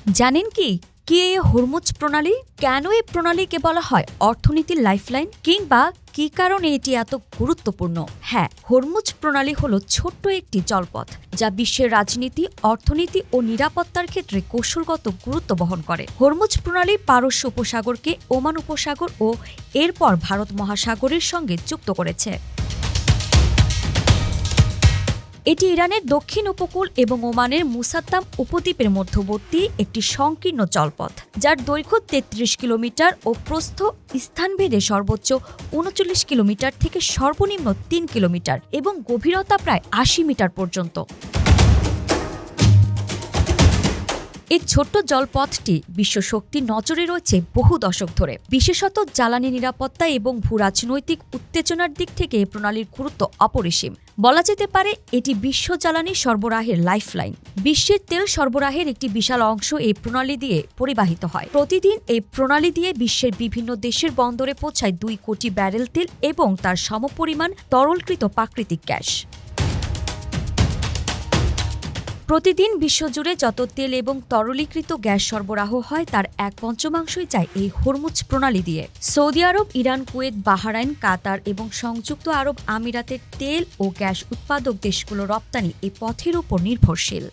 জানেন কি এই হরমুজ প্রণালী? কেন এই প্রণালীকে বলা হয় অর্থনীতির লাইফলাইন, কিংবা কি কারণে এটি এত গুরুত্বপূর্ণ? হ্যাঁ, হরমুজ প্রণালী হলো ছোট্ট একটি জলপথ যা বিশ্বের রাজনীতি, অর্থনীতি ও নিরাপত্তার ক্ষেত্রে কৌশলগত গুরুত্ব বহন করে। হরমুজ প্রণালী পারস্য উপসাগরকে ওমান উপসাগর ও এরপর ভারত মহাসাগরের সঙ্গে যুক্ত করেছে। এটি ইরানের দক্ষিণ উপকূল এবং ওমানের মুসাদ্দাম উপদ্বীপের মধ্যবর্তী একটি সংকীর্ণ জলপথ, যার দৈর্ঘ্য ৩৩ কিলোমিটার ও প্রস্থ স্থানভেদে সর্বোচ্চ ৩৯ কিলোমিটার থেকে সর্বনিম্ন ৩ কিলোমিটার এবং গভীরতা প্রায় ৮০ মিটার পর্যন্ত। এই ছোট্ট জলপথটি বিশ্ব শক্তির নজরে রয়েছে বহু দশক ধরে, বিশেষত জ্বালানি নিরাপত্তা এবং ভূরাজনৈতিক উত্তেজনার দিক থেকে এই প্রণালীর গুরুত্ব অপরিসীম। বলা যেতে পারে এটি বিশ্ব জ্বালানি সরবরাহের লাইফলাইন। বিশ্বের তেল সরবরাহের একটি বিশাল অংশ এই প্রণালী দিয়ে পরিবাহিত হয়। প্রতিদিন এই প্রণালী দিয়ে বিশ্বের বিভিন্ন দেশের বন্দরে পৌঁছায় ২ কোটি ব্যারেল তেল এবং তার সমপরিমাণ তরলকৃত প্রাকৃতিক গ্যাস। প্রতিদিন বিশ্বজুড়ে যত তেল এবং তরলীকৃত গ্যাস সরবরাহ হয় তার ১/৫ যায় এই হরমুজ প্রণালী দিয়ে। সৌদি আরব, ইরান, কুয়েত, বাহরাইন, কাতার এবং সংযুক্ত আরব আমিরাতের তেল ও গ্যাস উৎপাদক দেশগুলো রপ্তানি এই পথের উপর নির্ভরশীল।